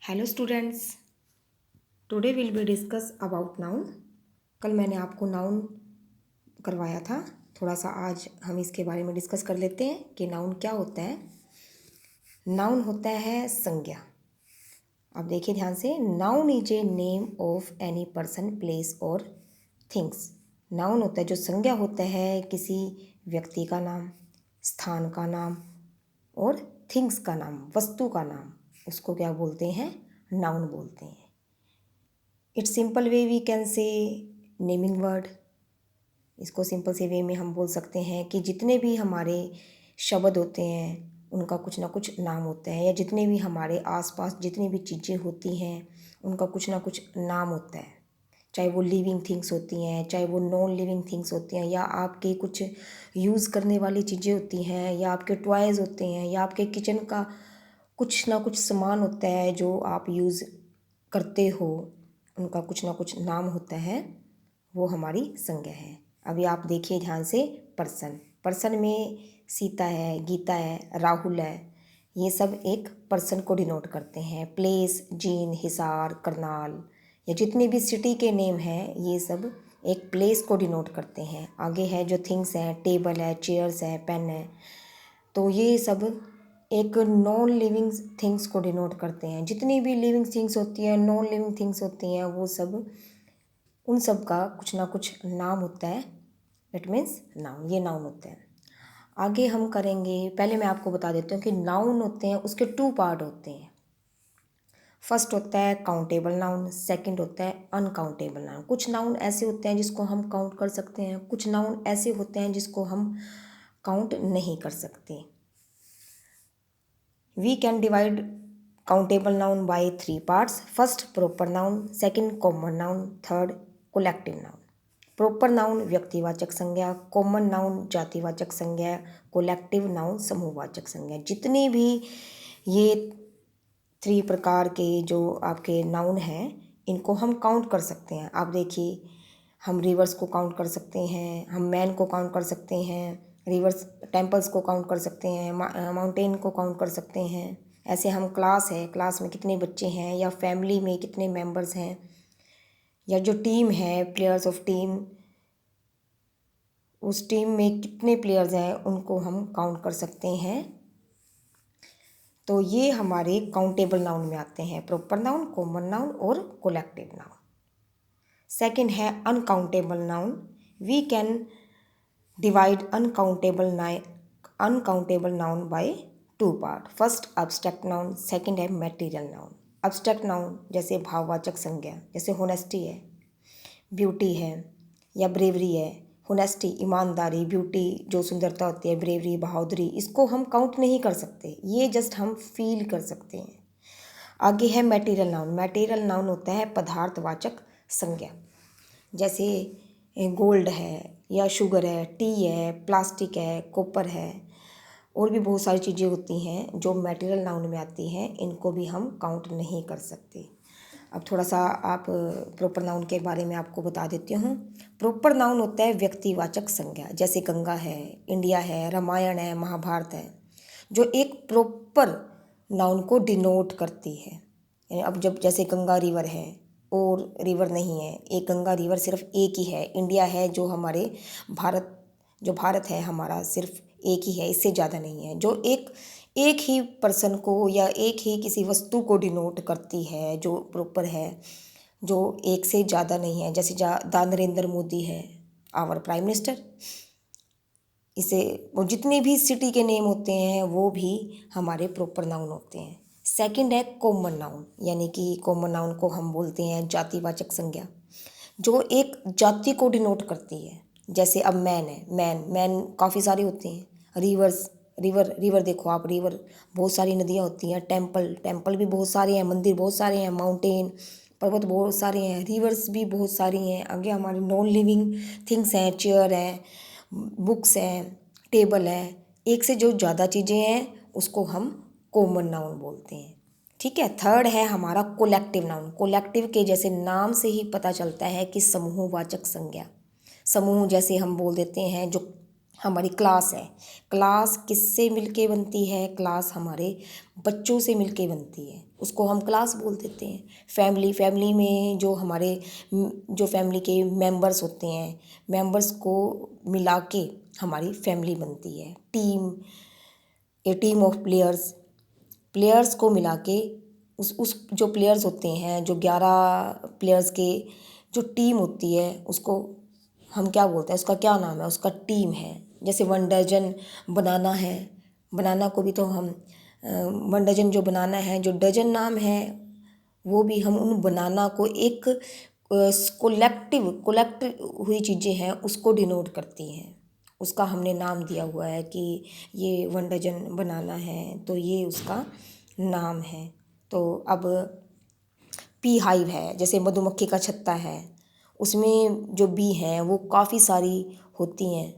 Hello students, today will be discuss about noun. कल मैंने आपको नाउन करवाया था। थोड़ा सा आज हम इसके बारे में डिस्कस कर लेते हैं कि नाउन क्या होता है। नाउन होता है संज्ञा। अब देखिए ध्यान से, noun is a name of any person, place और थिंग्स। नाउन होता है जो संज्ञा होता है किसी व्यक्ति का नाम, स्थान का नाम और थिंग्स का नाम, वस्तु का नाम। उसको क्या बोलते हैं? नाउन बोलते हैं। It's simple way we can say naming word. इसको सिंपल से वे में हम बोल सकते हैं कि जितने भी हमारे शब्द होते हैं उनका कुछ ना कुछ नाम होता है, या जितने भी हमारे आसपास जितनी भी चीज़ें होती हैं उनका कुछ ना कुछ नाम होता है। चाहे वो लिविंग थिंग्स होती हैं, चाहे वो नॉन लिविंग थिंग्स होती हैं, या आपके कुछ यूज़ करने वाली चीज़ें होती हैं, या आपके टॉयज़ होते हैं, या आपके किचन का कुछ ना कुछ सामान होता है जो आप यूज़ करते हो, उनका कुछ ना कुछ नाम होता है, वो हमारी संज्ञा है। अभी आप देखिए ध्यान से, पर्सन। पर्सन में सीता है, गीता है, राहुल है, ये सब एक पर्सन को डिनोट करते हैं। प्लेस, जीन, हिसार, करनाल, या जितने भी सिटी के नेम हैं ये सब एक प्लेस को डिनोट करते हैं। आगे है जो थिंग्स हैं, टेबल है, चेयर्स है, पेन है, तो ये सब एक नॉन लिविंग थिंग्स को डिनोट करते हैं। जितनी भी लिविंग थिंग्स होती हैं, नॉन लिविंग थिंग्स होती हैं, वो सब, उन सब का कुछ ना कुछ नाम होता है। इट मीन्स नाउन, ये नाउन होते हैं। आगे हम करेंगे, पहले मैं आपको बता देती हूँ कि नाउन होते हैं उसके टू पार्ट होते हैं। फर्स्ट होता है काउंटेबल नाउन, सेकंड होता है अनकाउंटेबल नाउन। कुछ नाउन ऐसे होते हैं जिसको हम काउंट कर सकते हैं, कुछ नाउन ऐसे होते हैं जिसको हम काउंट नहीं कर सकते। We can divide countable noun by three parts. First proper noun, second common noun, third collective noun. Proper noun व्यक्तिवाचक संज्ञा, कॉमन नाउन जातिवाचक संज्ञा, कोलेक्टिव नाउन समूहवाचक संज्ञा। जितनी भी ये थ्री प्रकार के जो आपके नाउन हैं इनको हम काउंट कर सकते हैं। आप देखिए, हम रिवर्स को काउंट कर सकते हैं, हम मैन को काउंट कर सकते हैं, रिवर्स टेम्पल्स को काउंट कर सकते हैं, माउंटेन को काउंट कर सकते हैं। ऐसे हम क्लास है, क्लास में कितने बच्चे हैं, या फैमिली में कितने मेंबर्स हैं, या जो टीम है, प्लेयर्स ऑफ टीम, उस टीम में कितने प्लेयर्स हैं उनको हम काउंट कर सकते हैं। तो ये हमारे काउंटेबल नाउन में आते हैं, प्रॉपर नाउन, कॉमन नाउन और कोलेक्टिव नाउन। सेकंड है uncountable noun. We can divide uncountable noun by two part. First abstract noun, second है मैटेरियल नाउन। एब्स्ट्रैक्ट नाउन जैसे भाववाचक संज्ञा, जैसे होनेस्टी है, ब्यूटी है, या ब्रेवरी है। होनेस्टी ईमानदारी, ब्यूटी जो सुंदरता होती है, ब्रेवरी बहादुरी, इसको हम काउंट नहीं कर सकते, ये जस्ट हम फील कर सकते हैं। आगे है मटेरियल नाउन। मटेरियल नाउन होता है पदार्थवाचक संज्ञा, जैसे गोल्ड है, या शुगर है, टी है, प्लास्टिक है, कॉपर है, और भी बहुत सारी चीज़ें होती हैं जो मटेरियल नाउन में आती हैं, इनको भी हम काउंट नहीं कर सकते। अब थोड़ा सा आप प्रॉपर नाउन के बारे में आपको बता देती हूँ। प्रॉपर नाउन होता है व्यक्तिवाचक संज्ञा, जैसे गंगा है, इंडिया है, रामायण है, महाभारत है, जो एक प्रॉपर नाउन को डिनोट करती है। अब जब जैसे गंगा रिवर है और रिवर नहीं है, एक गंगा रिवर सिर्फ एक ही है। इंडिया है जो हमारे भारत, जो भारत है हमारा, सिर्फ एक ही है, इससे ज़्यादा नहीं है, जो एक ही पर्सन को या एक ही किसी वस्तु को डिनोट करती है, जो प्रॉपर है, जो एक से ज़्यादा नहीं है। जैसे नरेंद्र मोदी है, आवर प्राइम मिनिस्टर। इसे वो जितने भी सिटी के नेम होते हैं वो भी हमारे प्रॉपर नाउन होते हैं। सेकंड है कॉमन नाउन, यानी कि कॉमन नाउन को हम बोलते हैं जातिवाचक संज्ञा, जो एक जाति को डिनोट करती है। जैसे अब मैन है, मैन काफ़ी सारे होते हैं। रिवर्स, रिवर देखो आप, रिवर बहुत सारी नदियाँ होती हैं। टेम्पल भी बहुत सारे हैं, मंदिर बहुत सारे हैं, माउंटेन पर्वत बहुत सारे हैं, रिवर्स भी बहुत सारी हैं। आगे हमारे नॉन लिविंग थिंग्स हैं, चेयर हैं, बुक्स हैं, टेबल है। एक से जो ज़्यादा चीज़ें हैं उसको हम कॉमन नाउन बोलते हैं। ठीक है। थर्ड है हमारा कोलेक्टिव नाउन। कोलेक्टिव के जैसे नाम से ही पता चलता है कि समूहवाचक संज्ञा। समूह जैसे हम बोल देते हैं, जो हमारी क्लास है। क्लास किससे मिलके बनती है? क्लास हमारे बच्चों से मिलके बनती है, उसको हम क्लास बोल देते हैं। फैमिली में जो हमारे जो फैमिली के मेंबर्स होते हैं, मेंबर्स को मिला के हमारी फैमिली बनती है। ए टीम ऑफ प्लेयर्स को मिला के उस जो प्लेयर्स होते हैं, जो 11 प्लेयर्स के जो टीम होती है, उसको हम क्या बोलते हैं? उसका क्या नाम है? उसका टीम है। जैसे 1 डजन बनाना है, बनाना को भी तो हम 1 डजन जो बनाना है, जो डजन नाम है, वो भी हम उन बनाना को एक कोलेक्ट हुई चीज़ें हैं उसको डिनोट करती हैं। उसका हमने नाम दिया हुआ है कि ये 1 डजन बनाना है, तो ये उसका नाम है। तो अब बी हाइव है, जैसे मधुमक्खी का छत्ता है, उसमें जो बी हैं वो काफ़ी सारी होती हैं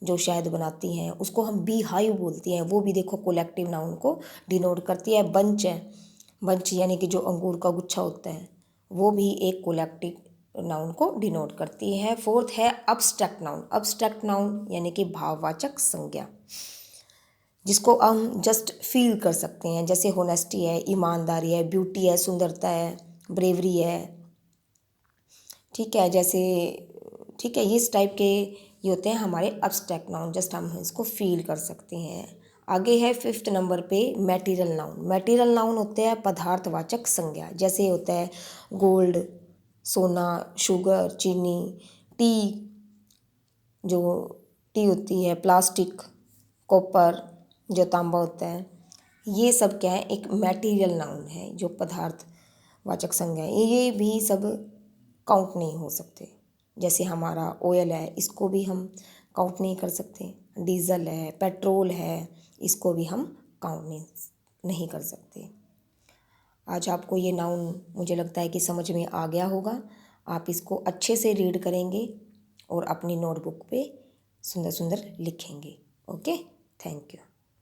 जो शहद बनाती हैं, उसको हम बी हाइव बोलती हैं। वो भी देखो कोलेक्टिव नाउन को डिनोट करती है। बंच है, बंच यानी कि जो अंगूर का गुच्छा होता है, वो भी एक कोलेक्टिव नाउन को डिनोट करती है। फोर्थ है अब्स्ट्रैक्ट नाउन। अब्स्ट्रैक्ट नाउन यानी कि भाववाचक संज्ञा, जिसको हम जस्ट फील कर सकते हैं। जैसे होनेस्टी है, ईमानदारी है, ब्यूटी है, सुंदरता है, ब्रेवरी है, ठीक है, जैसे ठीक है, इस टाइप के ये होते हैं हमारे अब्स्ट्रैक्ट नाउन, जस्ट हम इसको फील कर सकते हैं। आगे है 5th नंबर पे मैटेरियल नाउन। मैटेरियल नाउन होते हैं पदार्थवाचक संज्ञा। जैसे होता है गोल्ड, सोना, शुगर, चीनी, टी, जो टी होती है, प्लास्टिक, कॉपर, जो तांबा होता है, ये सब क्या है? एक मैटेरियल नाउन है, जो पदार्थवाचक संज्ञा है। ये भी सब काउंट नहीं हो सकते। जैसे हमारा ऑयल है, इसको भी हम काउंट नहीं कर सकते। डीजल है, पेट्रोल है, इसको भी हम काउंट नहीं कर सकते। आज आपको ये नाउन मुझे लगता है कि समझ में आ गया होगा। आप इसको अच्छे से रीड करेंगे और अपनी नोटबुक पे सुंदर सुंदर लिखेंगे। Okay, thank you.